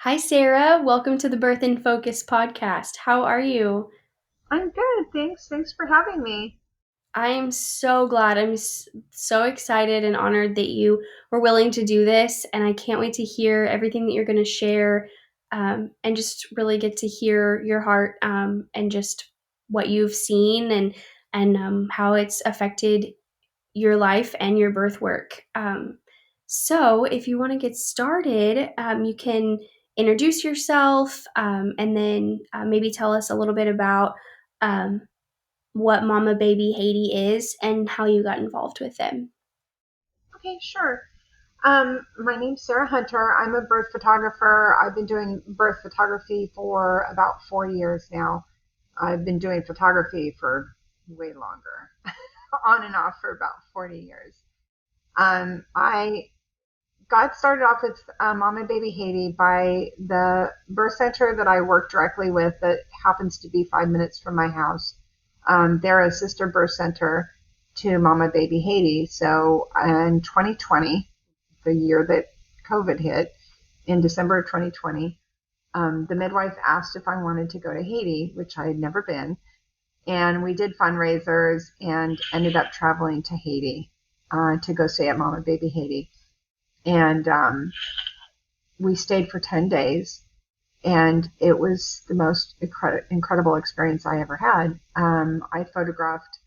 Hi, Sarah. Welcome to the Birth in Focus podcast. How are you? I'm good. Thanks. Thanks for having me. I am so glad. So excited and honored that you were willing to do this. And I can't wait to hear everything that you're going to share and just really get to hear your heart and just what you've seen and how it's affected your life and your birth work. So, if you want to get started, you can introduce yourself and then maybe tell us a little bit about um, what MamaBaby Haiti is and how you got involved with them. Okay, sure. My name's Sara Hunter. I'm a birth photographer. I've been doing birth photography for about 4 years now. I've been doing photography for way longer, on and off for about 40 years. I got started off with Mama Baby Haiti by the birth center that I work directly with that happens to be 5 minutes from my house. They're a sister birth center to Mama Baby Haiti. So in 2020, the year that COVID hit, in December of 2020, the midwife asked if I wanted to go to Haiti, which I had never been. And we did fundraisers and ended up traveling to Haiti to go stay at Mama Baby Haiti. And we stayed for 10 days, and it was the most incredible experience I ever had. I photographed,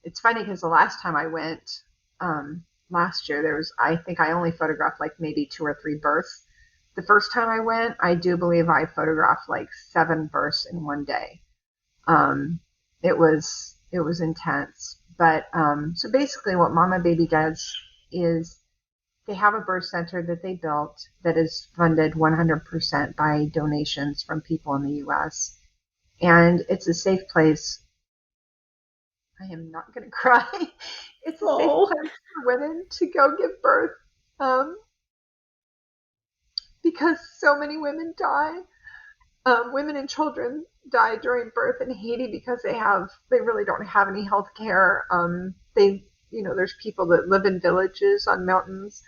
it's funny because the last time I went, last year, I think I only photographed like maybe two or three births. The first time I went, I do believe I photographed like 7 births in one day. It was intense. But so basically, what Mama Baby does is they have a birth center that they built that is funded 100% by donations from people in the U.S. And it's a safe place. I am not going to cry. It's a safe Oh, place for women to go give birth um, because so many women die. Women and children die during birth in Haiti because they really don't have any health care. There's people that live in villages on mountains,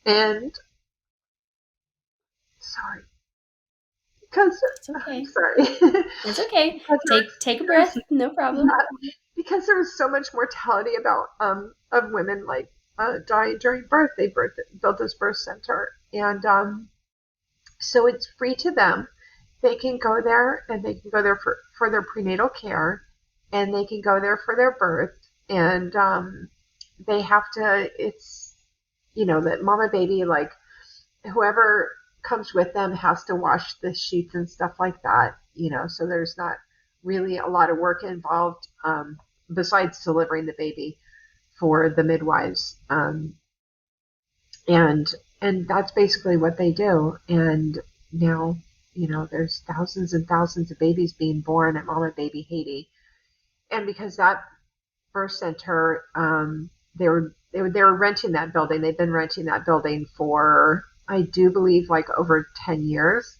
and sorry, because it's I'm okay. sorry, It's okay. because Take a there's breath. No problem. yeah, because there was so much mortality about of women like dying during birth. Built this birth center, and so it's free to them. They can go there, and they can go there for their prenatal care, and they can go there for their birth, and they have to. It's that Mama Baby, like whoever comes with them has to wash the sheets and stuff like that, so there's not really a lot of work involved besides delivering the baby for the midwives. And that's basically what they do. And now, there's thousands and thousands of babies being born at Mama Baby Haiti. And because that birth center, they were renting that building. They've been renting that building for, I do believe, like over 10 years.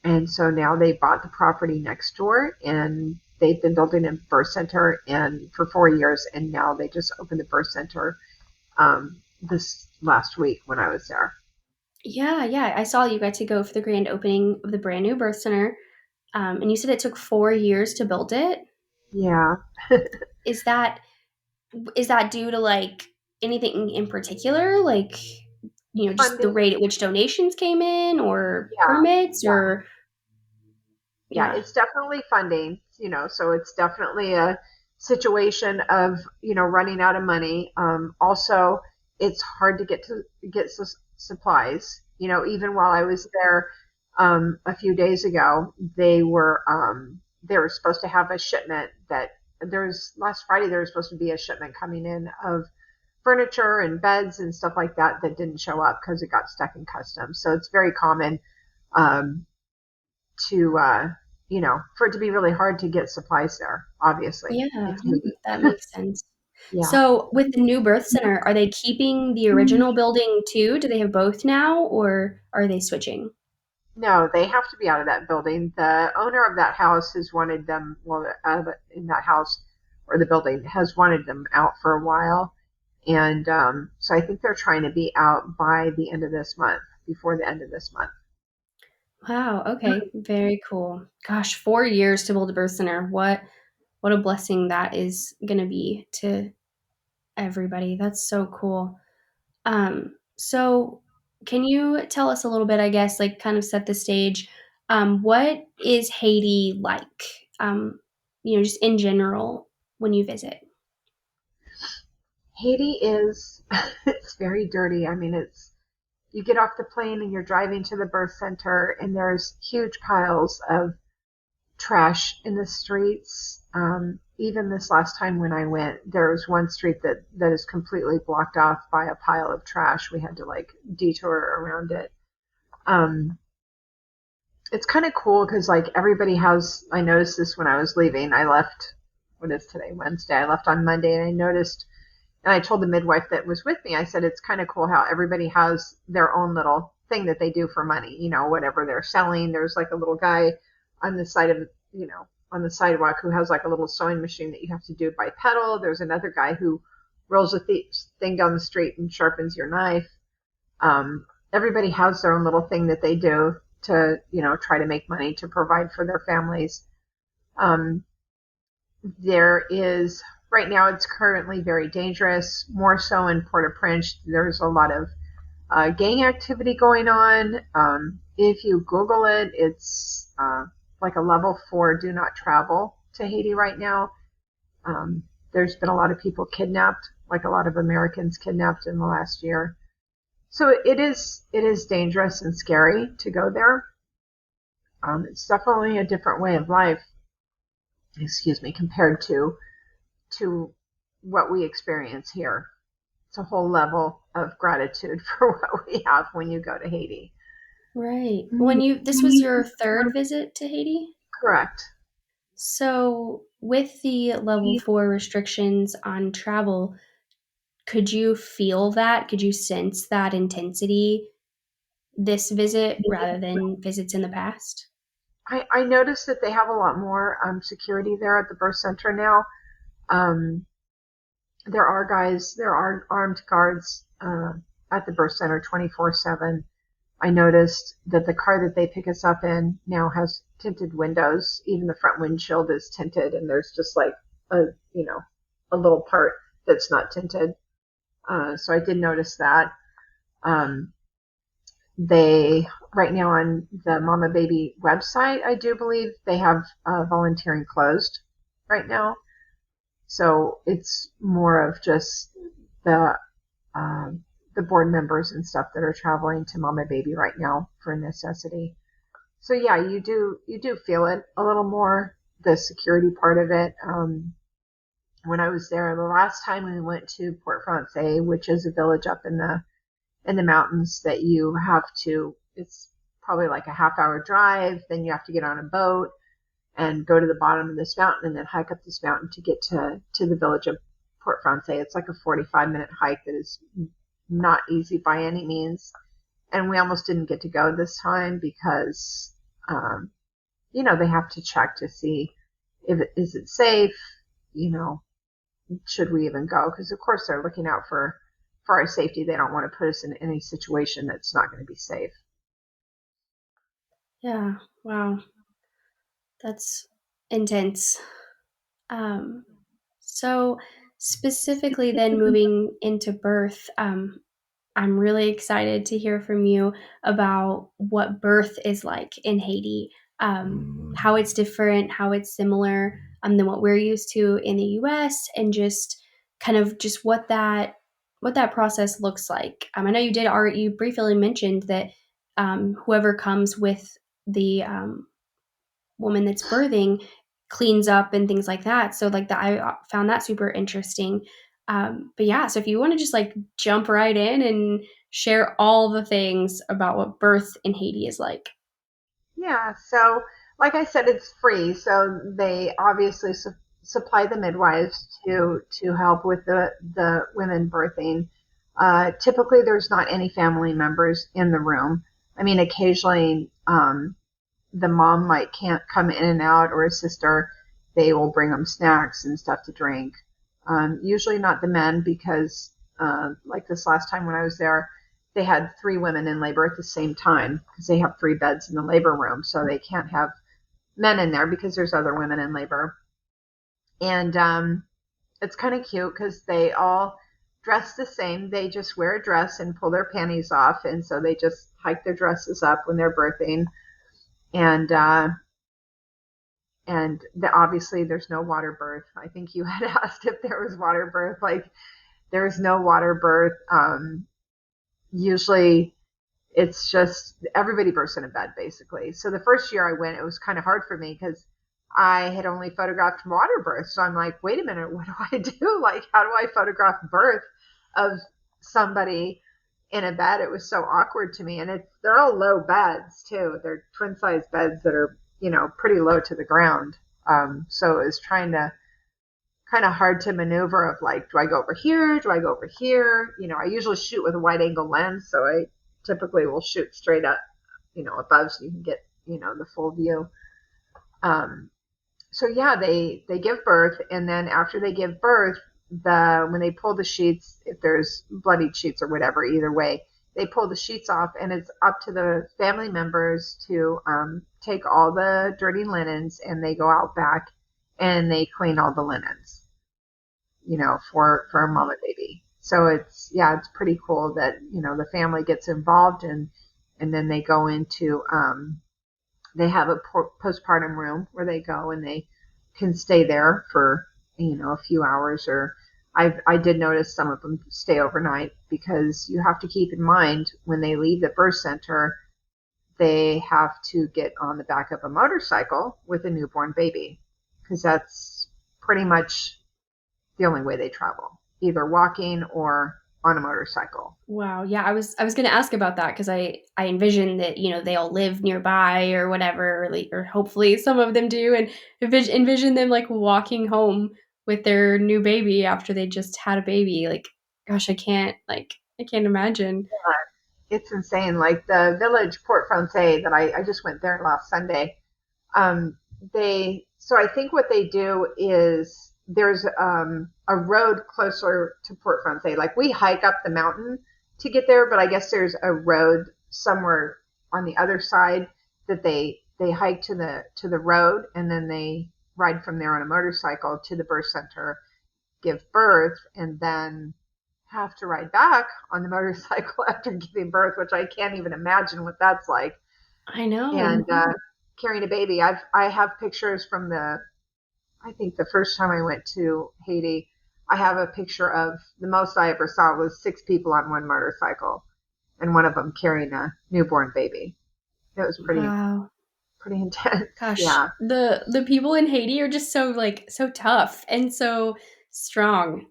And so now they bought the property next door, and they've been building a birth center and for 4 years, and now they just opened the birth center this last week when I was there. Yeah, yeah. I saw you got to go for the grand opening of the brand new birth center. And you said it took 4 years to build it. Yeah. Is that is that due to like anything in particular? Like, just the Funding. rate at which donations came in or Yeah. permits Yeah. or Yeah, yeah. it's definitely funding, so it's definitely a situation of, running out of money. Also, it's hard to get supplies. Even while I was there a few days ago, they were supposed to have a shipment that there's last Friday there was supposed to be a shipment coming in of furniture and beds and stuff like that that didn't show up because it got stuck in customs. So it's very common um, to for it to be really hard to get supplies there. Obviously, Yeah, it's Haiti. that makes sense. Yeah. So, with the new birth center, are they keeping the original building too? Do they have both now, or are they switching? No, they have to be out of that building. The owner of that house has wanted them. Well, in that house or the building has wanted them out for a while, and so I think they're trying to be out by the end of this month, before the end of this month. Wow, okay, very cool. Gosh, 4 years to build a birth center. What a blessing that is gonna be to everybody. That's so cool. So can you tell us a little bit, I guess, like kind of set the stage? What is Haiti like? Just in general when you visit. Haiti is it's very dirty. I mean, it's you get off the plane and you're driving to the birth center, and there's huge piles of trash in the streets. Even this last time when I went, there was one street that is completely blocked off by a pile of trash. We had to like detour around it. Um, it's kind of cool because like everybody has. I noticed this when I was leaving. I left. What is today? Wednesday. I left on Monday, and I noticed. And I told the midwife that was with me. I said it's kind of cool how everybody has their own little thing that they do for money. Whatever they're selling. There's like a little guy on the side of on the sidewalk who has like a little sewing machine that you have to do by pedal. There's another guy who rolls a thing down the street and sharpens your knife. Everybody has their own little thing that they do to, try to make money to provide for their families. Um, there is, right now, it's currently very dangerous, more so in Port-au-Prince. There's a lot of gang activity going on. If you Google it, it's like a level 4 do not travel to Haiti right now. There's been a lot of people kidnapped, like a lot of Americans kidnapped in the last year. So it is dangerous and scary to go there. It's definitely a different way of life, excuse me, compared to what we experience here. It's a whole level of gratitude for what we have when you go to Haiti. Right. This was your third visit to Haiti? Correct. So with the level 4 restrictions on travel, could you feel that? Could you sense that intensity this visit rather than visits in the past? I noticed that they have a lot more security there at the birth center now. Um, there are armed guards at the birth center 24/7. I noticed that the car that they pick us up in now has tinted windows. Even the front windshield is tinted, and there's just like a a little part that's not tinted. So I did notice that. Um, they right now on the MamaBaby website, I do believe they have volunteering closed right now. So it's more of just the the board members and stuff that are traveling to MamaBaby right now for necessity. So yeah, you do feel it a little more, the security part of it. When I was there the last time, we went to Port Francais, which is a village up in the mountains that you have to. It's probably like a half-hour drive. Then you have to get on a boat and go to the bottom of this mountain and then hike up this mountain to get to the village of Port Francais. It's like a 45-minute hike that is not easy by any means. And we almost didn't get to go this time because, they have to check to see if is it safe, you know, should we even go? Because of course they're looking out for our safety. They don't want to put us in any situation that's not going to be safe. Yeah. Wow. That's intense. Um, so specifically then moving into birth, I'm really excited to hear from you about what birth is like in Haiti, how it's different, how it's similar than what we're used to in the U.S., and just kind of just what that process looks like. I know you briefly mentioned that whoever comes with the woman that's birthing cleans up and things like that. So like that, I found that super interesting. But yeah, so if you want to just like jump right in and share all the things about what birth in Haiti is like. Yeah, so like I said, it's free. So they obviously supply the midwives to help with the women birthing. Typically, there's not any family members in the room. I mean, occasionally, the mom might can't come in and out, or a sister. They will bring them snacks and stuff to drink. Usually not the men because, like this last time when I was there, they had 3 women in labor at the same time because they have 3 beds in the labor room, so they can't have men in there because there's other women in labor. And it's kind of cute because they all dress the same. They just wear a dress and pull their panties off, and so they just hike their dresses up when they're birthing. And obviously there's no water birth. I think you had asked if there was water birth. Like, there's no water birth. Usually it's just everybody births in a bed basically. So the first year I went, it was kind of hard for me because I had only photographed water birth. So I'm like, wait a minute, what do I do? Like, how do I photograph birth of somebody in a bed? It was so awkward to me. And they're all low beds too. They're twin size beds that are, pretty low to the ground. So it was trying to kind of hard to maneuver of like, do I go over here? Do I go over here? I usually shoot with a wide angle lens. So I typically will shoot straight up, above so you can get, the full view. So yeah, they give birth, and then after they give birth, when they pull the sheets, if there's bloodied sheets or whatever, either way, they pull the sheets off, and it's up to the family members to take all the dirty linens, and they go out back and they clean all the linens, for MamaBaby. So it's pretty cool that the family gets involved, and then they go into they have a postpartum room where they go and they can stay there for a few hours, or I did notice some of them stay overnight because you have to keep in mind when they leave the birth center, they have to get on the back of a motorcycle with a newborn baby because that's pretty much the only way they travel, either walking or on a motorcycle. Wow. Yeah, I was gonna ask about that because I envision that they all live nearby or whatever, or, like, or hopefully some of them do, and envision them like walking home with their new baby after they just had a baby. Like, gosh, I can't imagine. It's insane. Like the village Port Francais that I just went there last Sunday. Um, so I think what they do is there's a road closer to Port Francais. Like, we hike up the mountain to get there, but I guess there's a road somewhere on the other side that they hike to the road, and then they ride from there on a motorcycle to the birth center, give birth, and then have to ride back on the motorcycle after giving birth, which I can't even imagine what that's like. I know. And carrying a baby, I have pictures from I think the first time I went to Haiti. I have a picture of the most I ever saw was 6 people on one motorcycle, and one of them carrying a newborn baby. It was Wow. pretty intense. Gosh, Yeah. the people in Haiti are just so tough and so strong.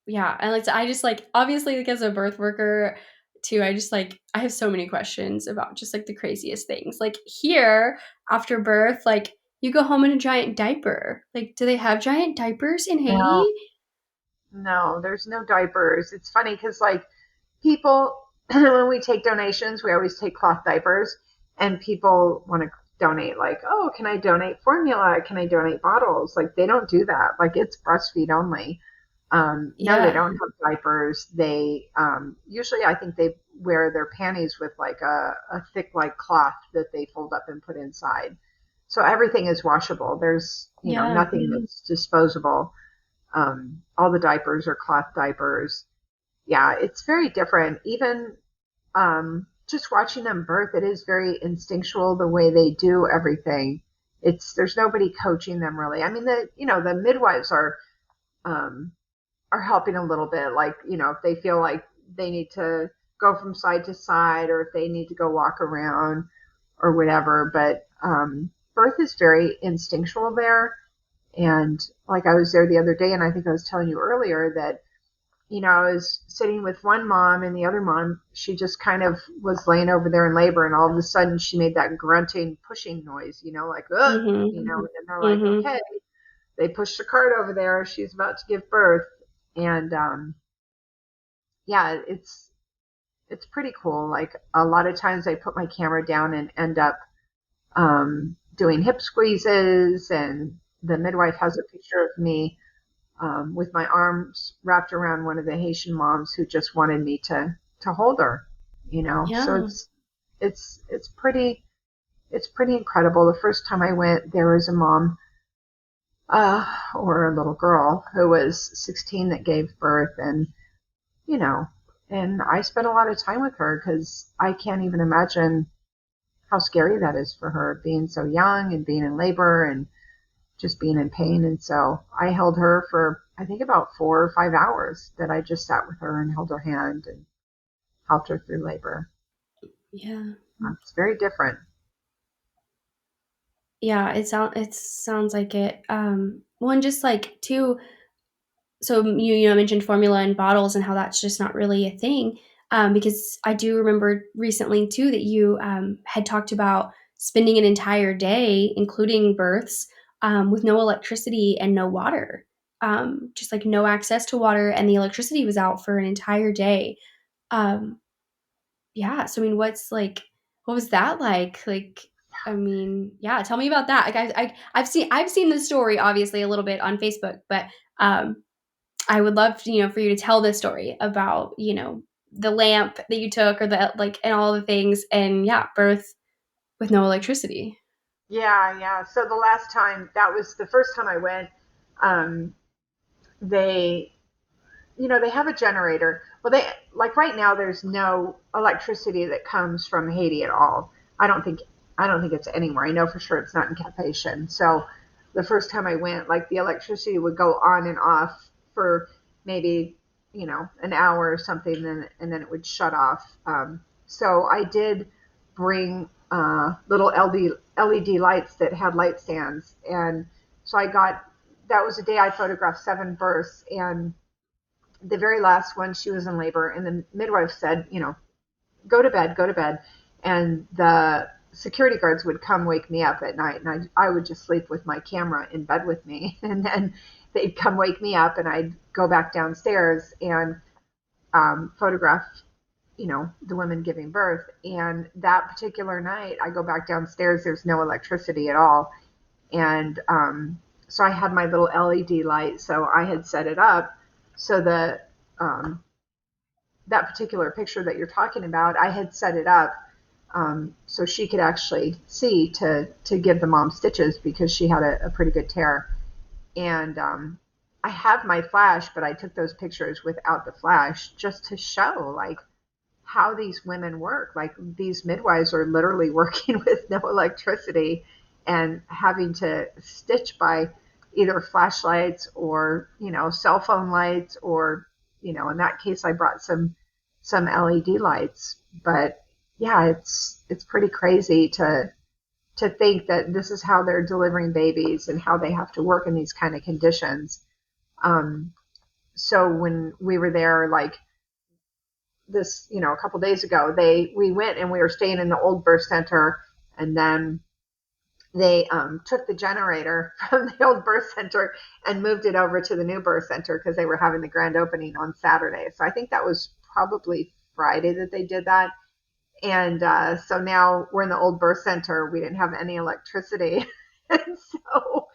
Yeah, and like I just like obviously like as a birth worker too, I just like I have so many questions about just like the craziest things. Like here after birth, like you go home in a giant diaper. Like, do they have giant diapers in No, Haiti? no, there's no diapers. It's funny because like people, when we take donations, we always take cloth diapers, and people want to donate like, oh, can I donate formula? Can I donate bottles? Like, they don't do that. Like, it's breastfeed only. No, they Yeah. don't have diapers. They usually, I think they wear their panties with like a thick like cloth that they fold up and put inside. So everything is washable. There's Yeah. nothing that's disposable. All the diapers are cloth diapers. Yeah, it's very different. Even just watching them birth, it is very instinctual the way they do everything. There's nobody coaching them really. I mean, the midwives um, are helping a little bit. Like, if they feel like they need to go from side to side, or if they need to go walk around or whatever. But birth is very instinctual there. And like, I was there the other day, and I think I was telling you earlier that I was sitting with one mom, and the other mom, she just kind of was laying over there in labor, and all of a sudden she made that grunting, pushing noise, like, ugh, Mhm. and then they're like, Mhm. okay, they pushed the cart over there. She's about to give birth. And yeah, it's pretty cool. Like, a lot of times I put my camera down and end up doing hip squeezes, and the midwife has a picture of me with my arms wrapped around one of the Haitian moms who just wanted me to to hold her, you know. So Yeah. it's pretty incredible. The first time I went, there was a mom or a little girl who was 16 that gave birth, and you know, and I spent a lot of time with her because I can't even imagine how scary that is for her, being so young and being in labor and just being in pain. And so I held her for, I think, about 4 or 5 hours that I just sat with her and held her hand and helped her through labor. Yeah. It's very different. Yeah, it sounds like it. Well, and just like too, so you know mentioned formula and bottles and how that's just not really a thing. Because I do remember recently too that you had talked about spending an entire day, including births, with no electricity and no water. Just like no access to water, and the electricity was out for an entire day. Um, yeah, so I mean, what was that like? Like, I mean, yeah, tell me about that. Like, I've seen the story obviously a little bit on Facebook, but um, I would love to, for you to tell this story about, the lamp that you took or the like and all the things and yeah, birth with no electricity. Yeah, yeah. So the last time, that was the first time I went, um, they they have a generator. Well, they like right now there's no electricity that comes from Haiti at all. I don't think I don't think it's anywhere. I know for sure it's not in Cap Haitian. So the first time I went, like the electricity would go on and off for maybe an hour or something, and then it would shut off. So I did bring little LED lights that had light stands, and so I got that was a day I photographed 7 births, and the very last one, she was in labor, and the midwife said, go to bed, go to bed. And the security guards would come wake me up at night, and I would just sleep with my camera in bed with me. And then they'd come wake me up, and I'd go back downstairs and photograph, the women giving birth. And that particular night, I go back downstairs, there's no electricity at all. And so I had my little LED light, so I had set it up so that that particular picture that you're talking about, I had set it up so she could actually see to give the mom stitches because she had a pretty good tear. And I have my flash, but I took those pictures without the flash just to show like how these women work. Like these midwives are literally working with no electricity and having to stitch by either flashlights or cell phone lights, or in that case I brought some LED lights. But yeah, it's pretty crazy to think that this is how they're delivering babies and how they have to work in these kind of conditions. Um, so when we were there, like this, a couple days ago, we went and we were staying in the old birth center, and then they took the generator from the old birth center and moved it over to the new birth center because they were having the grand opening on Saturday. So I think that was probably Friday that they did that. And so now we're in the old birth center. We didn't have any electricity. And so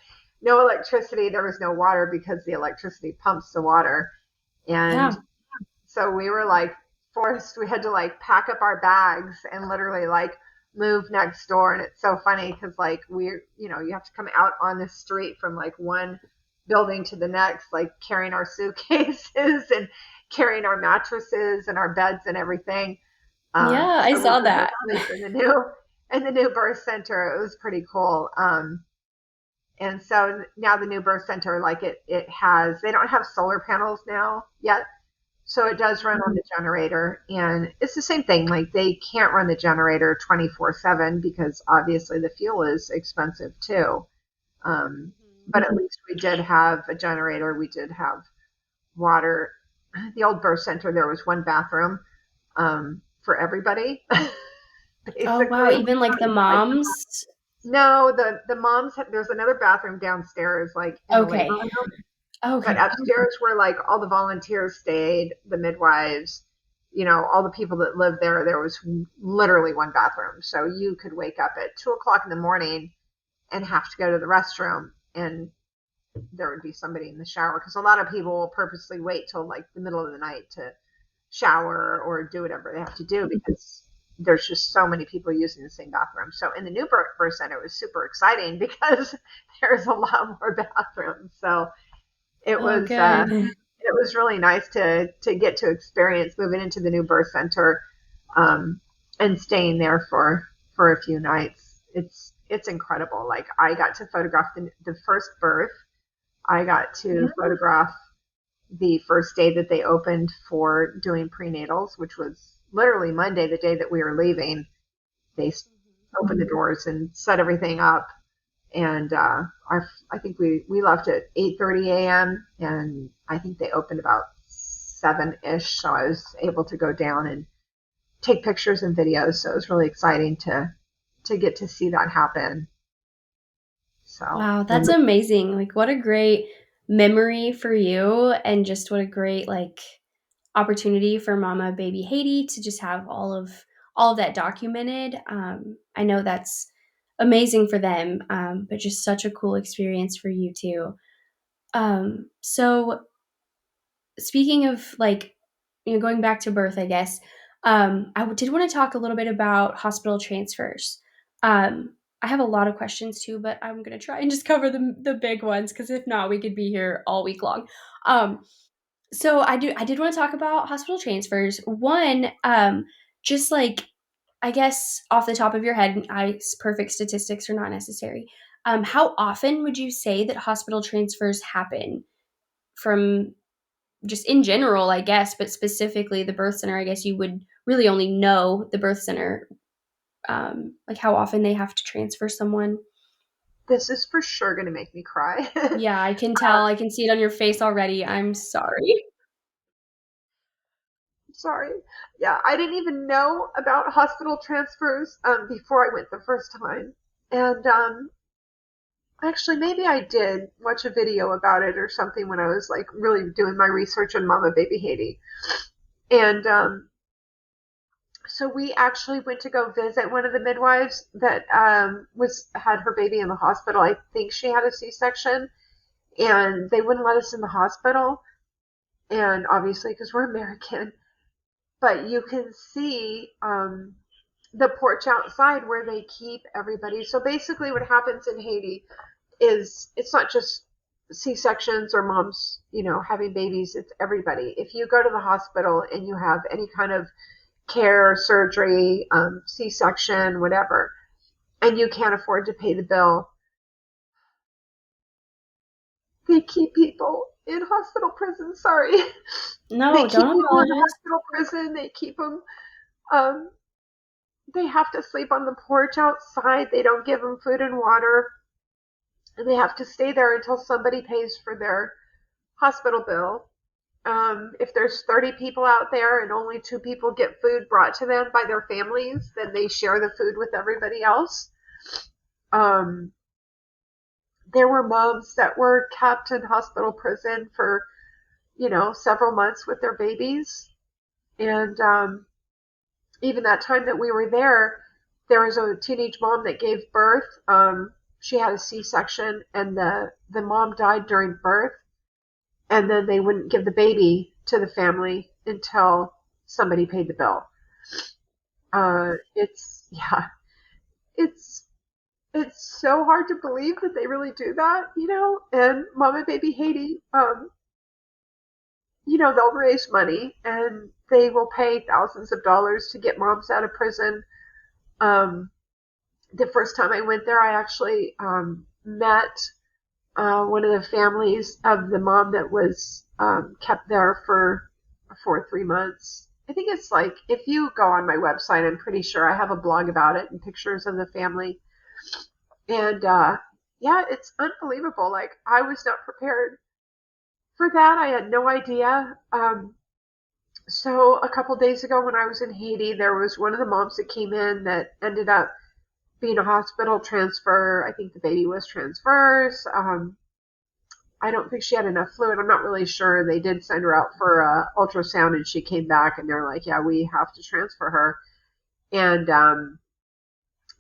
no electricity. There was no water because the electricity pumps the water. And Yeah. so we were like forced, we had to like pack up our bags and literally like move next door. And it's so funny because like you have to come out on the street from like one building to the next, like carrying our suitcases and carrying our mattresses and our beds and everything. Yeah, I So we saw could go that. sleep in the new birth center. It was pretty cool. And so now the new birth center, like it has, they don't have solar panels now yet. So it does run on the generator, and it's the same thing. Like they can't run the generator 24/7 because obviously the fuel is expensive too. Um, but at least we did have a generator. We did have water. The old birth center, there was one bathroom for everybody, Oh wow, basically. even like the moms. No, the moms there's another bathroom downstairs, like in the labor Okay. room. But Okay. upstairs where like all the volunteers stayed, the midwives, all the people that lived there, there was literally one bathroom. So you could wake up at 2 o'clock in the morning and have to go to the restroom, and there would be somebody in the shower because a lot of people will purposely wait till like the middle of the night to shower or do whatever they have to do because there's just so many people using the same bathroom. So in the new birth center, it was super exciting because there's a lot more bathrooms. So it Oh, was good. it was really nice to get to experience moving into the new birth center, um, and staying there for a few nights. It's incredible. Like I got to photograph the first birth. I got to photograph the first day that they opened for doing prenatals, which was literally Monday, the day that we were leaving. They opened the doors and set everything up. And I think we left at 8:30 a.m. and I think they opened about 7-ish. So I was able to go down and take pictures and videos. So it was really exciting to get to see that happen. So Wow, that's amazing. Like, what a great memory for you, and just what a great, like, opportunity for MamaBaby Haiti to just have all of that documented. I know that's amazing for them, but just such a cool experience for you too. So speaking of, like, going back to birth, I guess, did want to talk a little bit about hospital transfers. I have a lot of questions too, but I'm going to try and just cover the big ones because if not, we could be here all week long. Um, so I did want to talk about hospital transfers. One, just like, I guess off the top of your head, perfect statistics are not necessary. How often would you say that hospital transfers happen from, just in general, I guess, but specifically the birth center? I guess you would really only know the birth center, like how often they have to transfer someone. this is for sure going to make me cry. Yeah, I can tell. I can see it on your face already. I'm sorry. Sorry. Yeah, I didn't even know about hospital transfers before I went the first time. And actually, maybe I did watch a video about it or something when I was like really doing my research on MamaBaby Haiti. And so we actually went to go visit one of the midwives that was had her baby in the hospital. I think she had a C-section, and they wouldn't let us in the hospital. And obviously, because we're American, but you can see the porch outside where they keep everybody. So basically, what happens in Haiti is it's not just C-sections or moms, having babies. It's everybody. If you go to the hospital and you have any kind of care, surgery, C-section, whatever, and you can't afford to pay the bill, they keep people in hospital prison. Sorry, they No, keep don't people in apologize. hospital prison. They keep them. Um, they have to sleep on the porch outside. They don't give them food and water, and they have to stay there until somebody pays for their hospital bill. If there's 30 people out there and only 2 people get food brought to them by their families, then they share the food with everybody else. Um, there were moms that were kept in hospital prison for, several months with their babies. And even that time that we were there was a teenage mom that gave birth. She had a C-section, and the mom died during birth, and then they wouldn't give the baby to the family until somebody paid the bill. It's yeah, it's it's so hard to believe that they really do that. And MamaBaby Haiti, they'll raise money and they will pay thousands of dollars to get moms out of prison. Um, the first time I went there, I actually met one of the families of the mom that was kept there for 3 months. I think it's like if you go on my website, I'm pretty sure I have a blog about it and pictures of the family. And yeah, it's unbelievable. Like I was not prepared for that. I had no idea. So a couple days ago when I was in Haiti, there was one of the moms that came in that ended up being a hospital transfer. I think the baby was transverse. I don't think she had enough fluid. I'm not really sure. They did send her out for ultrasound, and she came back, and they're like, "Yeah, we have to transfer her." And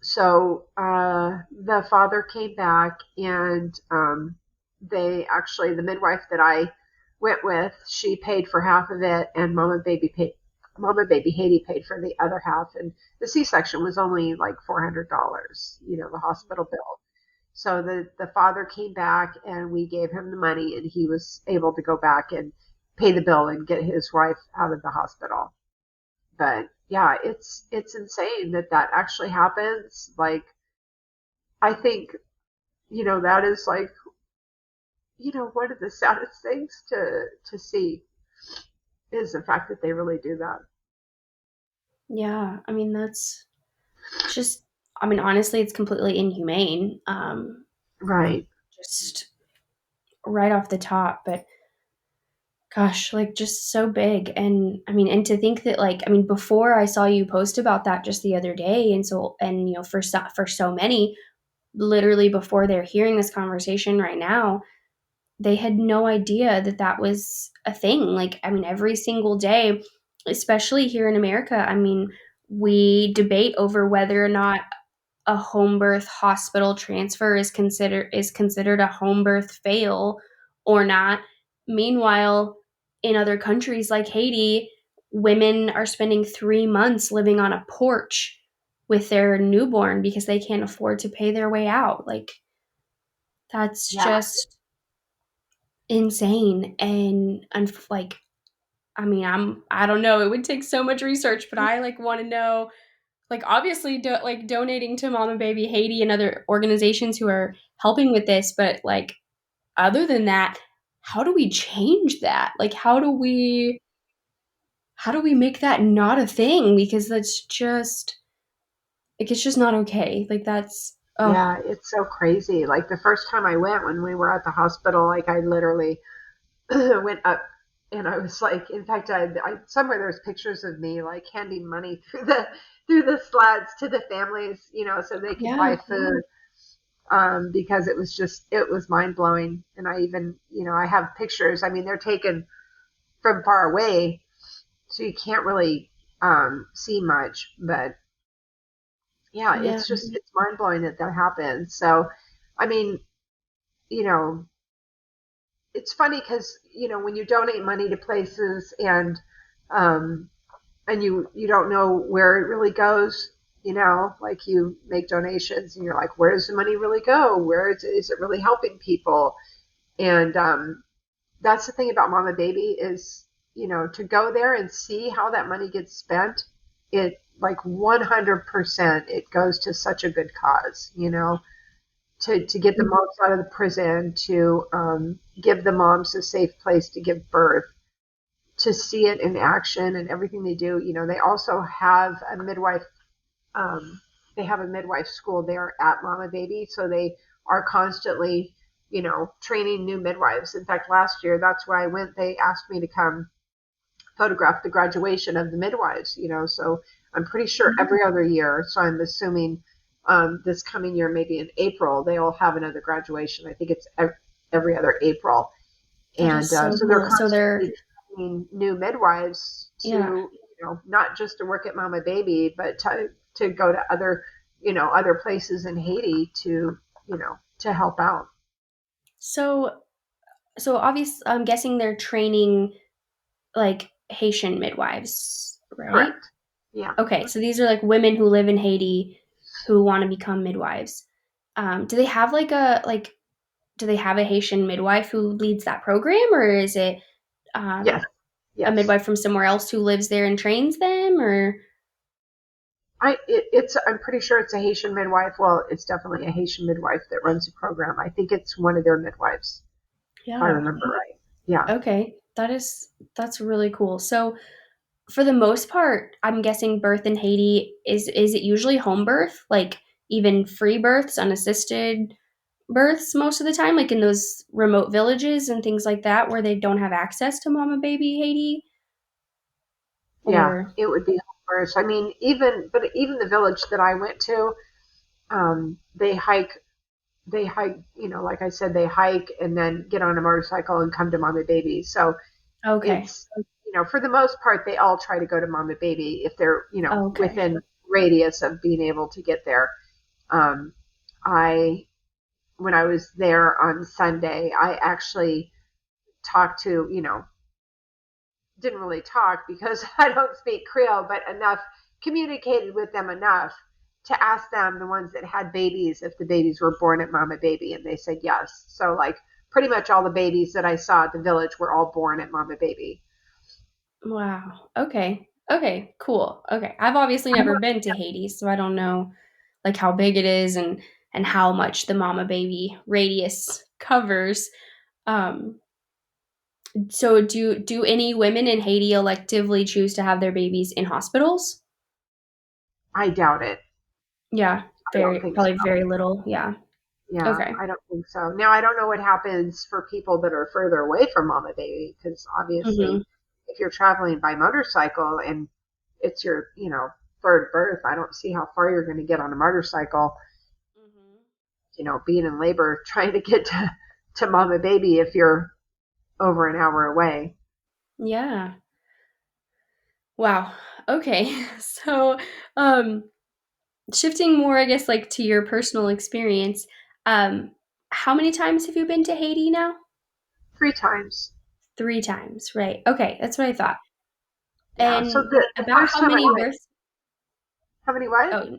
so the father came back, and the midwife that I went with, she paid for half of it, and MamaBaby MamaBaby Haiti paid for the other half, and the C-section was only like $400, the hospital bill. So the father came back and we gave him the money and he was able to go back and pay the bill and get his wife out of the hospital. But yeah, it's insane that that actually happens. Like I think, that is like, one of the saddest things to see is the fact that they really do that. Yeah, I mean, it's just, I mean, honestly, it's completely inhumane, Right. just right off the top, but gosh, like, just so big, and, I mean, and to think that, like, I mean, before I saw you post about that just the other day, and so and, for so many, literally before they're hearing this conversation right now, they had no idea that that was a thing. Like, I mean, every single day, especially here in America, I mean, we debate over whether or not a home birth hospital transfer is considered a home birth fail or not. Meanwhile, in other countries like Haiti, women are spending 3 months living on a porch with their newborn because they can't afford to pay their way out. Like, that's Yeah. just insane. And like, I mean, I don't know, it would take so much research, but I like want to know, like, obviously like donating to MamaBaby Haiti and other organizations who are helping with this, but like, other than that, how do we change that? Like, how do we make that not a thing, because that's just like, it's just not okay. Like, that's, oh, Yeah, it's so crazy. Like the first time I went when we were at the hospital, like I literally went up and I was like, in fact, I somewhere there's pictures of me like handing money through the slats to the families, so they could yeah, buy food. Because it was mind blowing. And I even, I have pictures. I mean, they're taken from far away, so you can't really see much. But yeah, yeah, it's mind blowing that that happens. So, I mean, you know, it's funny because when you donate money to places um, and you don't know where it really goes, like you make donations and you're like, where does the money really go? Where is it really helping people? And that's the thing about MamaBaby is, to go there and see how that money gets spent. It like 100% it goes to such a good cause, to get the moms out of the prison, to give the moms a safe place to give birth, to see it in action and everything they do. They also have a midwife. Um, they have a midwife school there at MamaBaby, so they are constantly, training new midwives. In fact, last year, that's where I went. They asked me to come photograph the graduation of the midwives. So I'm pretty sure every other year. So I'm assuming this coming year, maybe in April, they'll have another graduation. I think it's every other April. that And is so so they're cool. So they're, constantly training new midwives to, yeah. not just to work at MamaBaby, but to go to other places in Haiti to help out. So obvious, I'm guessing they're training like Haitian midwives, right? Correct. Yeah. Okay, so these are like women who live in Haiti who want to become midwives. Do they have do they have a Haitian midwife who leads that program, or is it Yes. um, a Yes. midwife from somewhere else who lives there and trains them? Or I'm pretty sure it's a Haitian midwife. Well, it's definitely a Haitian midwife that runs the program. I think it's one of their midwives, if I yeah, remember right. Yeah. okay, that's really cool. So for the most part, I'm guessing birth in Haiti is it usually home birth, like even free births, unassisted births most of the time, like in those remote villages and things like that where they don't have access to MamaBaby Haiti? Yeah. Or It would be worse. I mean, even the village that I went to, they hike, like I said, they hike and then get on a motorcycle and come to MamaBaby. So okay, it's, for the most part, they all try to go to MamaBaby if they're, okay, within radius of being able to get there. Um, I When I was there on Sunday, I actually talked to, didn't really talk because I don't speak Creole, but enough communicated with them enough to ask them, the ones that had babies, if the babies were born at MamaBaby, and they said yes. So like pretty much all the babies that I saw at the village were all born at MamaBaby. Wow. Okay. Okay, cool. Okay. I've obviously never been to Haiti, so I don't know like how big it is and how much the mama baby radius covers. Um so do any women in Haiti electively choose to have their babies in hospitals? I doubt it. Yeah, I don't very think probably so. very little. Yeah. Yeah, Okay. I don't think so. Now I don't know what happens for people that are further away from MamaBaby, because obviously, Mhm. if you're traveling by motorcycle and it's your, third birth, I don't see how far you're going to get on a motorcycle, Mhm. being in labor, trying to get to MamaBaby if you're over an hour away. Yeah. Wow. Okay. So, um shifting more, I guess, like to your personal experience, um, how many times have you been to Haiti now? 3 times. 3 times, right. Okay, that's what I Yeah. thought. Yeah. So And the about first how time I many went, births how many what? oh,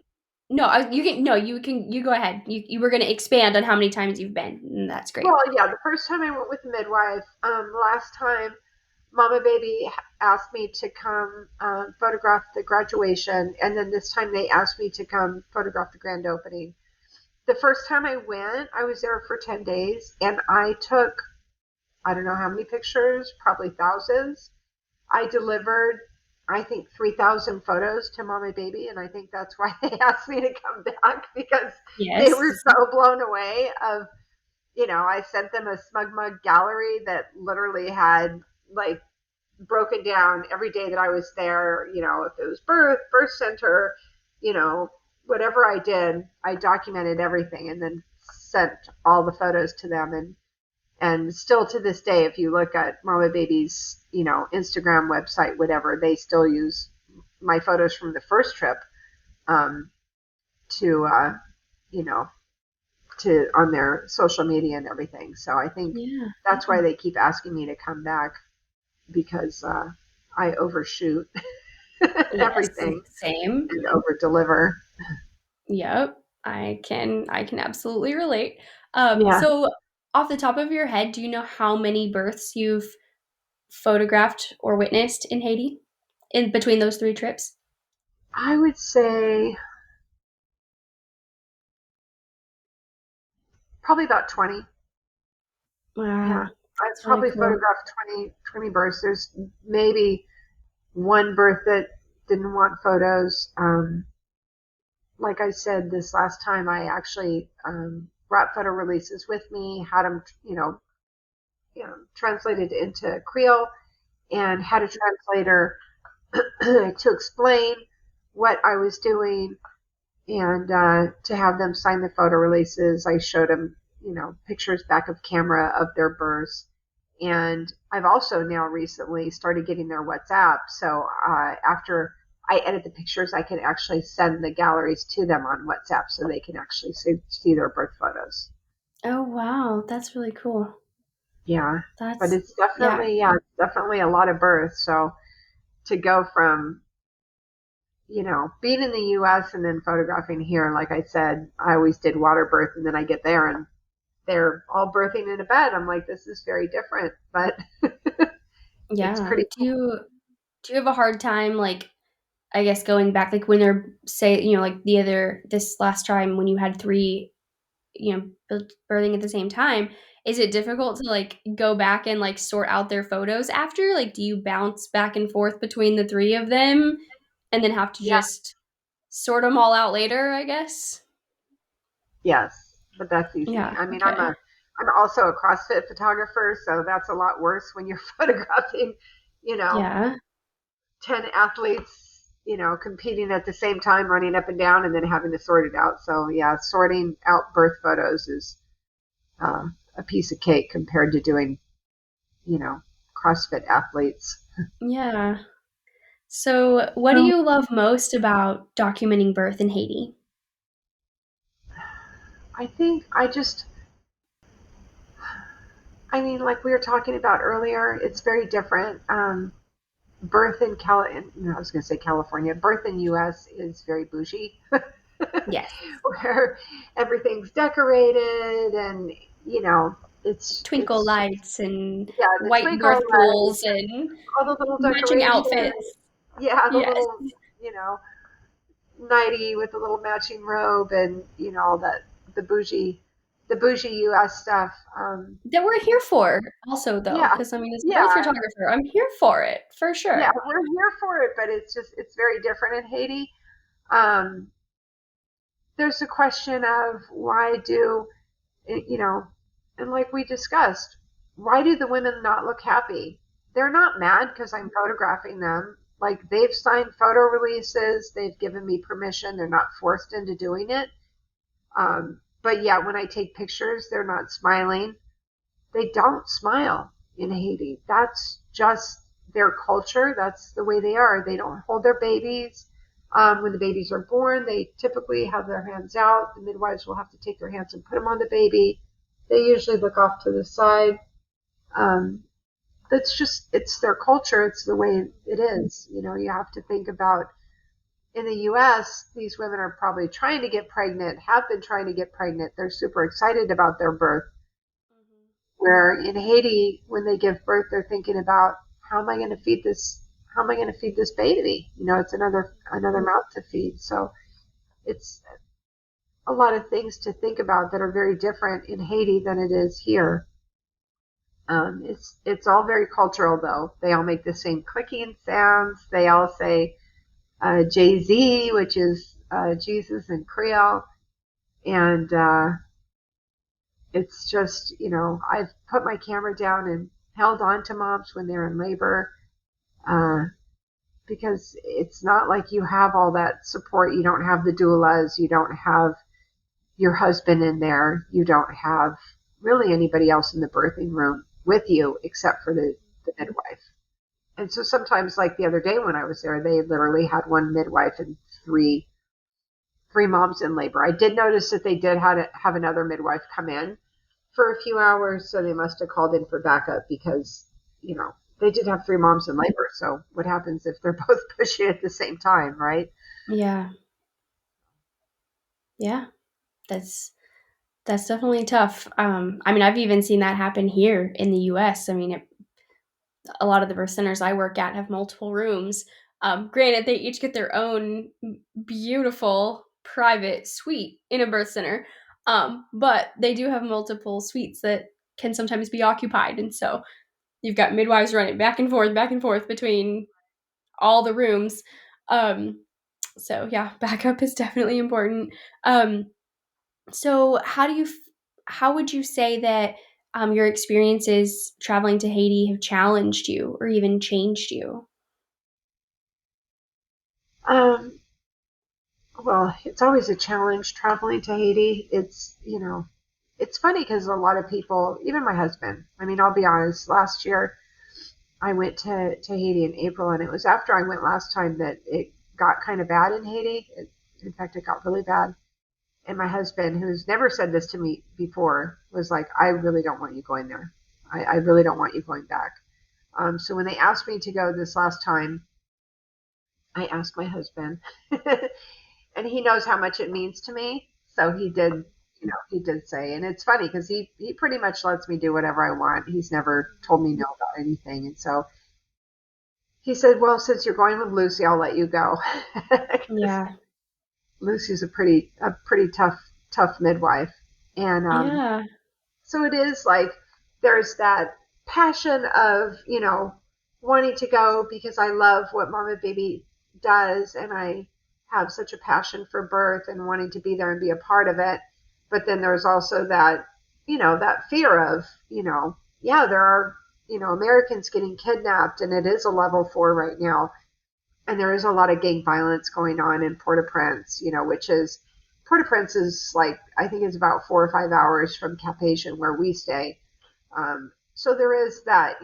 no, you can no, you go ahead. You were gonna expand on how many times you've been, and that's great. Well, yeah, the first time I went with the midwife. Last time MamaBaby asked me to come photograph the graduation, and then this time they asked me to come photograph the grand opening. The first time I went, I was there for 10 days, and I took, I don't know how many pictures, probably thousands. I delivered, I think, 3,000 photos to MamaBaby, and I think that's why they asked me to come back, because they Yes. were so blown away of, I sent them a Smug Mug gallery that literally had like broken down every day that I was there, if it was birth center, you know, whatever I did, I documented everything and then sent all the photos to them. And still to this day, if you look at MamaBaby's, Instagram website, whatever, they still use my photos from the first trip um, to, you know, to on their social media and everything. So I think Yeah. that's why they keep asking me to come back, because I overshoot Yes. everything Same. and over deliver. Yep. I can absolutely relate. Yeah, So off the top of your head, do you know how many births you've photographed or witnessed in Haiti in between those 3 trips? I would say probably about 20. Yeah, Wow, I've that's really probably cool. photographed 20 births. There's maybe one birth that didn't want photos. Like I said, this last time I actually brought photo releases with me, had them, translated into Creole, and had a translator to explain what I was doing, and to have them sign the photo releases. I showed them, pictures back of camera of their births. And I've also now recently started getting their WhatsApp. So after I edit the pictures, I can actually send the galleries to them on WhatsApp so they can actually see their birth photos. Oh, wow, that's really cool. Yeah. But That's it's yeah, definitely, yeah, it's definitely a lot of births. So to go from, being in the US and then photographing here, like I said, I always did water birth, and then I get there and they're all birthing in a bed. I'm like, this is very different, but it's yeah. pretty cool. Do you have a hard time, like, I guess going back, like, when they're say, like, this last time when you had 3, birthing at the same time, is it difficult to, like, go back and, like, sort out their photos after? Like, do you bounce back and forth between the 3 of them and then have to Yeah. just sort them all out later, I guess? Yes, but that's easy. Yeah, I mean, okay. I'm also a CrossFit photographer, so that's a lot worse when you're photographing, you know, Yeah. 10 athletes, competing at the same time, running up and down, and then having to sort it out. So yeah, sorting out birth photos is a piece of cake compared to doing, you know, CrossFit athletes. Yeah. So, what do So you love most about documenting birth in Haiti? I think I mean, like we were talking about earlier, it's very different. birth in no, I was going to say California. Birth in U.S. is very bougie, Yes. where everything's decorated and you know Twinkle it's just lights and yeah the white twinkle birth lights, pools and all the little matching decorations. outfits. Yeah, the Yes. little you know nightie with the little matching robe and all that the bougie U.S. stuff. That we're here for also though, Yeah, because I mean, as a birth yeah, photographer, I'm here for it for yeah. sure. We're here for it, but it's very different in Haiti. Um, there's a question of why do you know, and like we discussed, why do the women not look happy? They're not mad because I'm photographing them. Like they've signed photo releases, they've given me permission. They're not forced into doing it. But yeah, when I take pictures, they're not smiling. They don't smile in Haiti. That's just their culture. That's the way they are. They don't hold their babies. When the babies are born, they typically have their hands out. The midwives will have to take their hands and put them on the baby. They usually look off to the side. Um, that's just, it's their culture. It's the way it is. You have to think about in the US, these women are probably trying to get pregnant, have been trying to get pregnant. They're super excited about their birth. Where in Haiti, when they give birth, they're thinking about how am I going to feed this? How am I going to feed this baby? It's another mouth to feed. So it's a lot of things to think about that are very different in Haiti than it is here. It's all very cultural though. They all make the same clicking sounds. They all say Jay Z, which is Jesus in Creole, and it's just, I've put my camera down and held on to moms when they're in labor uh, because it's not like you have all that support. You don't have the doulas. You don't have your husband in there. You don't have really anybody else in the birthing room with you except for the midwife. And so sometimes, like the other day when I was there, they literally had one midwife and three moms in labor. I did notice that they did have another midwife come in for a few hours, so they must have called in for backup because, they did have three moms in labor. So what happens if they're both pushing at the same time, right? Yeah. Yeah. That's that's definitely tough. I mean, I've even seen that happen here in the US. I mean, a lot of the birth centers I work at have multiple rooms. Granted, they each get their own beautiful private suite in a birth center, but they do have multiple suites that can sometimes be occupied. And so you've got midwives running back and forth between all the rooms. Um, so yeah, backup is definitely important. Um, so how would you say that your experiences traveling to Haiti have challenged you or even changed you? Um, well, it's always a challenge traveling to Haiti. It's funny because a lot of people, even my husband, I mean, I'll be honest, last year I went to Haiti in April, and it was after I went last time that it got kind of bad in Haiti. In fact, it got really bad. And my husband, who's never said this to me before, was like, I really don't want you going there. I really don't want you going back. So when they asked me to go this last time, I asked my husband, and he knows how much it means to me. So he did say, and it's funny because he pretty much lets me do whatever I want. He's never told me no about anything, and so he said, "Well, since you're going with Lucy, I'll let you go." Yeah. Lucy's a pretty tough midwife, and Yeah. so it is like there's that passion of wanting to go because I love what MamaBaby does, and I have such a passion for birth and wanting to be there and be a part of it. But then there's also that fear of yeah, there are Americans getting kidnapped, and it is a level 4 right now, and there is a lot of gang violence going on in Port-au-Prince, which is Port-au-Prince is like I think it's about 4 or 5 hours from Cap-Haïtien where we stay. So there is that,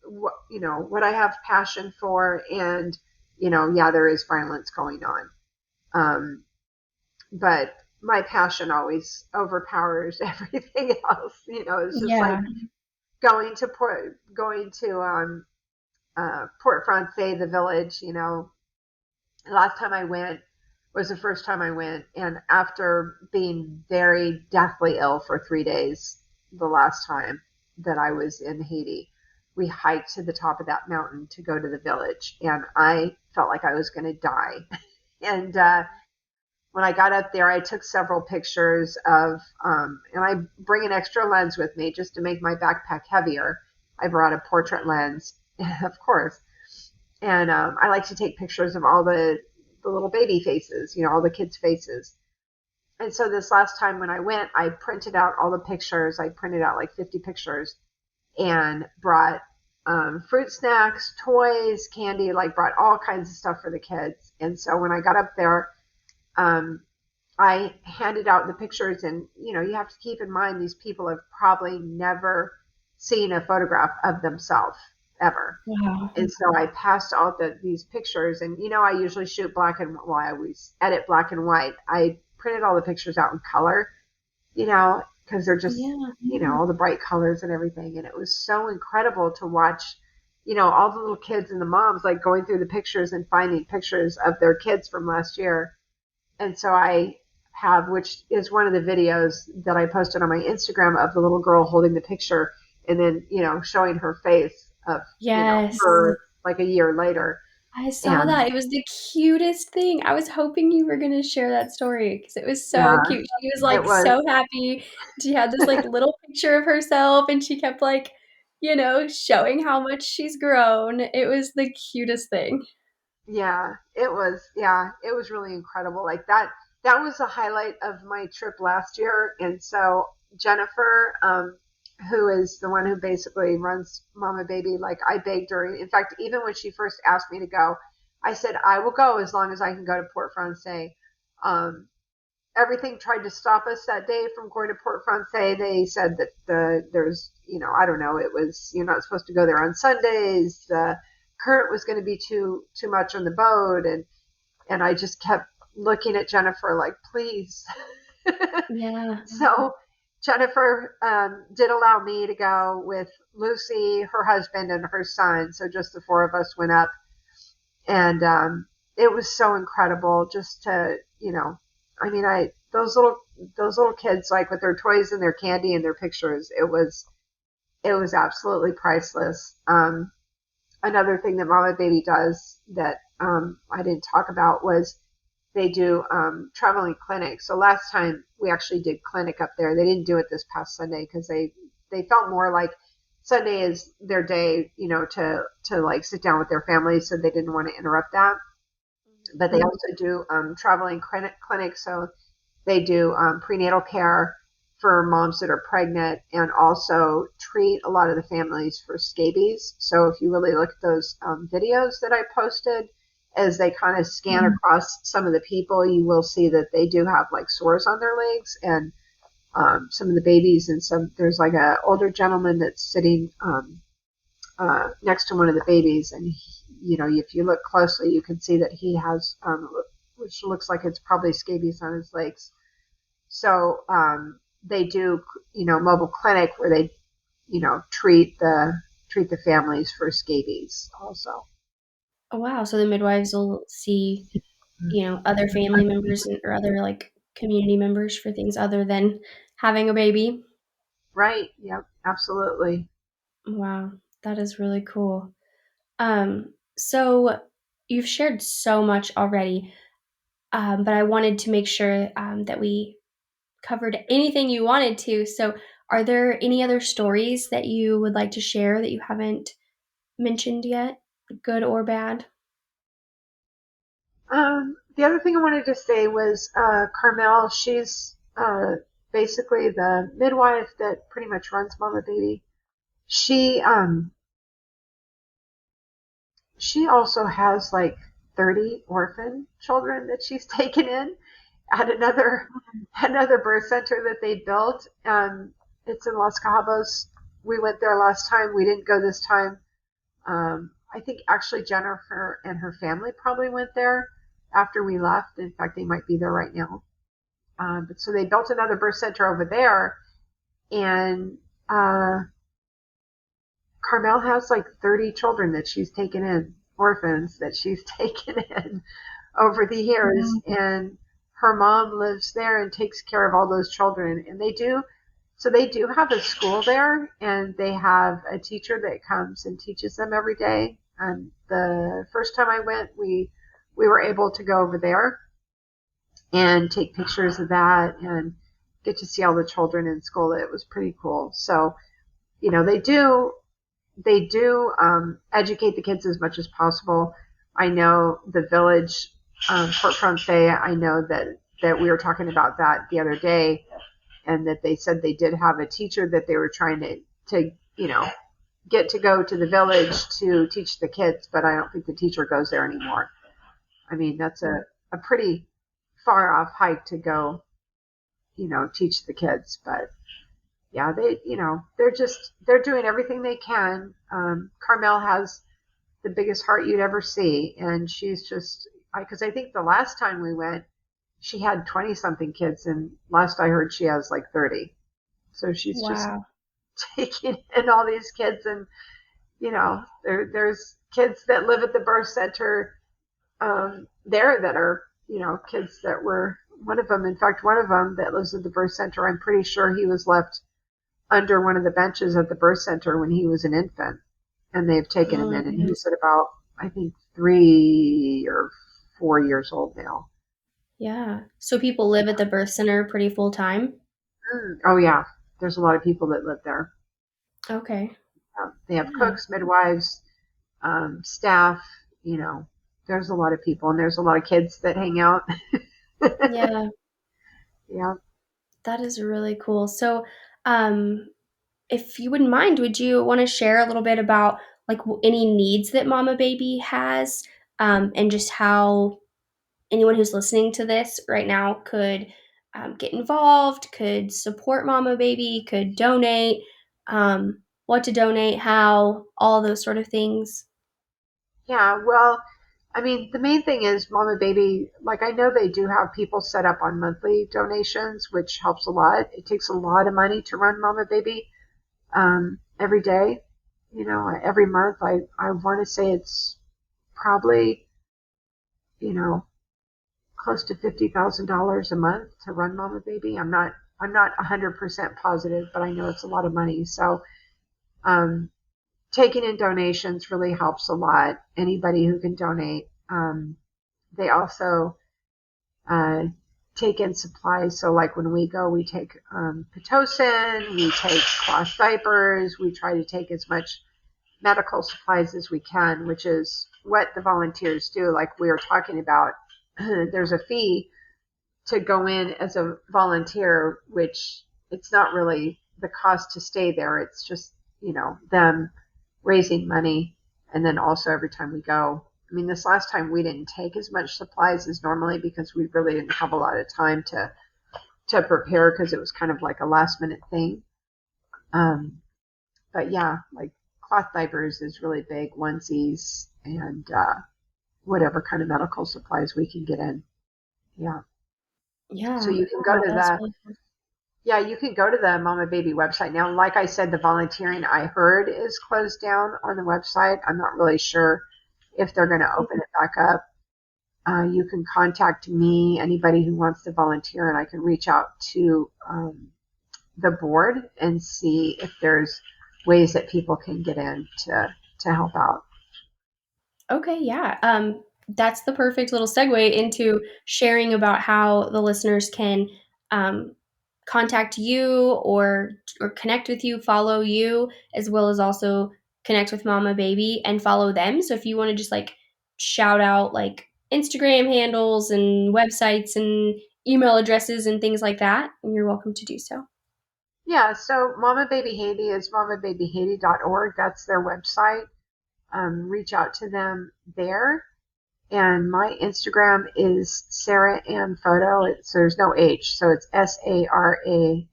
what I have passion for, and yeah, there is violence going on, um, but my passion always overpowers everything else. It's just like Yeah. going to Port Francais, the village. Last time I went was the first time I went, and after being very deathly ill for 3 days, the last time that I was in Haiti, we hiked to the top of that mountain to go to the village, and I felt like I was going to die. And when I got up there, I took several pictures of, and I bring an extra lens with me just to make my backpack heavier. I brought a portrait lens, of course, and I like to take pictures of all the little baby faces, all the kids' faces. And so this last time when I went, I printed out all the pictures. I printed out like 50 pictures and brought fruit snacks, toys, candy, like brought all kinds of stuff for the kids. And so when I got up there, um, I handed out the pictures, and you have to keep in mind these people have probably never seen a photograph of themselves ever. Wow. And so I passed out these pictures, and I usually shoot black and well, I always edit black and white. I printed all the pictures out in color, because they're just Yeah. all the bright colors and everything, and it was so incredible to watch. All the little kids and the moms like going through the pictures and finding pictures of their kids from last year. And so I have, which is one of the videos that I posted on my Instagram of the little girl holding the picture and then, showing her face of, Yes. her like a year later. I saw And that. It was the cutest thing. I was hoping you were gonna share that story because it was so yeah, cute. She was, it like, was, so happy. She had this, like, little picture of herself, and she kept, like, showing how much she's grown. It was the cutest thing. yeah, it was really incredible. Like that was a highlight of my trip last year. And so Jennifer, who is the one who basically runs MamaBaby, like I begged her. In fact, even when she first asked me to go, I said, I will go as long as I can go to Port Francais. Um, Everything tried to stop us that day from going to Port Francais. They said that there's, I don't know, it was, you're not supposed to go there on Sundays. The current was going to be too much on the boat, and I just kept looking at Jennifer like, please. Yeah. So Jennifer did allow me to go with Lucy, her husband, and her son. So just the four of us went up, and it was so incredible just to, I mean, I those little kids, like with their toys and their candy and their pictures, it was absolutely priceless. Another thing that MamaBaby does that I didn't talk about was they do traveling clinics. So last time we actually did clinic up there. They didn't do it this past Sunday because they felt more like Sunday is their day, to like sit down with their families, so they didn't want to interrupt that. But they also do traveling clinics. So they do prenatal care for moms that are pregnant, and also treat a lot of the families for scabies. So if you really look at those videos that I posted, as they kind of scan across some of the people, you will see that they do have like sores on their legs, and some of the babies, and there's like a older gentleman that's sitting next to one of the babies, and if you look closely, you can see that he has, which looks like it's probably scabies on his legs. So they do, mobile clinic where they, treat the families for scabies also. Oh, wow. So the midwives will see, other family members or other, like, community members for things other than having a baby? Right. Yep. Absolutely. Wow, that is really cool. So you've shared so much already, but I wanted to make sure that we covered anything you wanted to. So, are there any other stories that you would like to share that you haven't mentioned yet, good or bad? The other thing I wanted to say was Carmel. She's basically the midwife that pretty much runs MamaBaby. She she also has like 30 orphan children that she's taken in at another birth center that they built. It's in Los Cabos. We went there last time. We didn't go this time. I think actually Jennifer and her family probably went there after we left. In fact, they might be there right now. But so they built another birth center over there, and Carmel has like 30 children that she's taken in, orphans that she's taken in over the years. Wow. And her mom lives there and takes care of all those children. And so they do have a school there, and they have a teacher that comes and teaches them every day. And the first time I went, we were able to go over there and take pictures of that and get to see all the children in school. It was pretty cool. So, they do educate the kids as much as possible. I know the village, Port Francais, I know that we were talking about that the other day, and that they said they did have a teacher that they were trying to get to go to the village to teach the kids, but I don't think the teacher goes there anymore. I mean, that's a pretty far off hike to go, teach the kids. But yeah, they're doing everything they can. Carmel has the biggest heart you'd ever see, and she's just, because I think the last time we went, she had 20 something kids, and last I heard she has like 30. So she's just Wow. taking in all these kids, and there's kids that live at the birth center there that are kids that were, one of them, in fact, one of them that lives at the birth center, I'm pretty sure he was left under one of the benches at the birth center when he was an infant, and they've taken him Oh, in, and yeah. he's at about, I think, 3 or 4 years old now. Yeah. So people live at the birth center pretty full time? Oh yeah, there's a lot of people that live there. Okay. They have Yeah. cooks, midwives, staff. There's a lot of people, and there's a lot of kids that hang out. Yeah, Yeah. that is really cool. So, um, if you wouldn't mind, would you want to share a little bit about like any needs that Mama Baby has, and just how anyone who's listening to this right now could get involved, could support Mama Baby, could donate, what to donate, how, all those sort of things. Yeah. Well, I mean, the main thing is Mama Baby. Like, I know they do have people set up on monthly donations, which helps a lot. It takes a lot of money to run Mama Baby every day. Every month. I want to say it's probably, you know, close to $50,000 a month to run Mama Baby. I'm not 100% positive, but I know it's a lot of money. So um, taking in donations really helps a lot. Anybody who can donate. They also uh, take in supplies. So like when we go, we take Pitocin, we take cloth diapers, we try to take as much medical supplies as we can, which is what the volunteers do. Like we were talking about, there's a fee to go in as a volunteer, which it's not really the cost to stay there. It's just, them raising money. And then also every time we go, I mean, this last time we didn't take as much supplies as normally because we really didn't have a lot of time to prepare because it was kind of like a last minute thing. Um, but yeah, like cloth diapers is really big, onesies, and whatever kind of medical supplies we can get in. Yeah. So Yeah, you can go wow, to that's the really cool. Yeah, you can go to the Mama Baby website now. Like I said, the volunteering I heard is closed down on the website. I'm not really sure if they're going to open it back up. You can contact me, anybody who wants to volunteer, and I can reach out to the board and see if there's ways that people can get in to help out. Okay, yeah. That's the perfect little segue into sharing about how the listeners can um, contact you or connect with you, follow you, as well as also connect with Mama Baby and follow them. So if you want to just like shout out like Instagram handles and websites and email addresses and things like that, you're welcome to do so. Yeah, so Mama Baby Haiti is mamababyhaiti.org. That's their website. Reach out to them there. And my Instagram is Sarah Ann Photo. So there's no H. So it's SaraAnn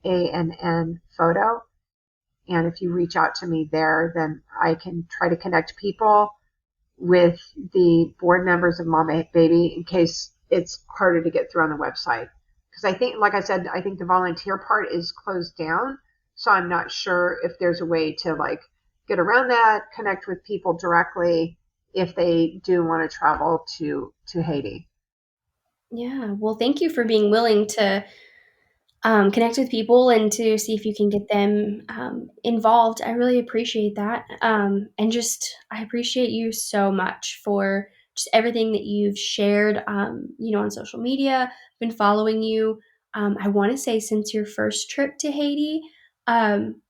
Photo. And if you reach out to me there, then I can try to connect people with the board members of Mama Baby in case it's harder to get through on the website. Because I think, like I said, I think the volunteer part is closed down. So I'm not sure if there's a way to like get around that, connect with people directly if they do want to travel to Haiti. Yeah. Well, thank you for being willing to connect with people and to see if you can get them involved. I really appreciate that. And just, I appreciate you so much for just everything that you've shared, on social media, been following you. I want to say since your first trip to Haiti, um,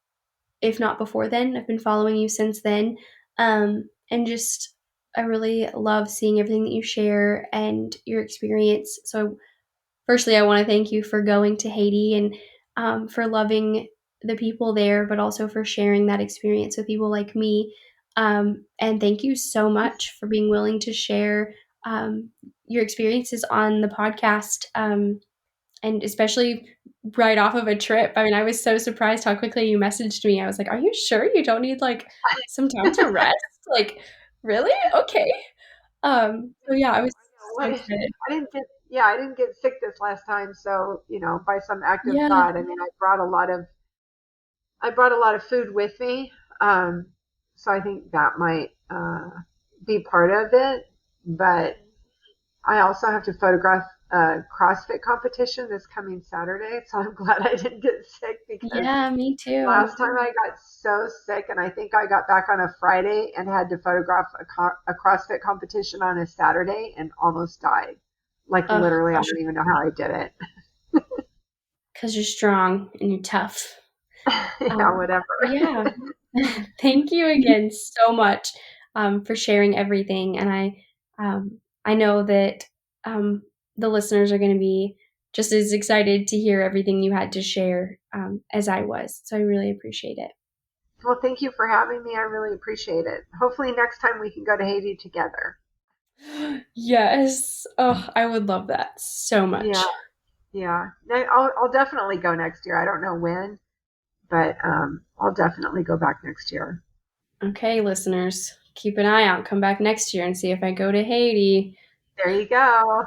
if not before then, I've been following you since then. And just, I really love seeing everything that you share and your experience. So firstly, I want to thank you for going to Haiti and for loving the people there, but also for sharing that experience with people like me. And thank you so much for being willing to share your experiences on the podcast, and especially right off of a trip. I mean, I was so surprised how quickly you messaged me. I was like, "Are you sure you don't need like some time to rest?" Like, really? Okay. So yeah, I was I know so what excited. I didn't get. Yeah, I didn't get sick this last time, so by some act of Yeah, God, I mean, I brought a lot of food with me, so I think that might be part of it. But I also have to photograph a CrossFit competition this coming Saturday, so I'm glad I didn't get sick because yeah, me too. last time I got so sick, and I think I got back on a Friday and had to photograph a CrossFit competition on a Saturday and almost died. Like Oh, literally, I gosh, don't even know how I did it. because you're strong and you're tough. Yeah, whatever. Yeah. Thank you again so much, for sharing everything, and I know that, um, the listeners are gonna be just as excited to hear everything you had to share, as I was, so I really appreciate it. Well, thank you for having me. I really appreciate it. Hopefully, next time we can go to Haiti together. Yes. Oh, I would love that so Yeah, much. yeah. I'll definitely go next year. I don't know when, but I'll definitely go back next year. Okay, listeners, keep an eye out, come back next year and see if I go to Haiti. There you go.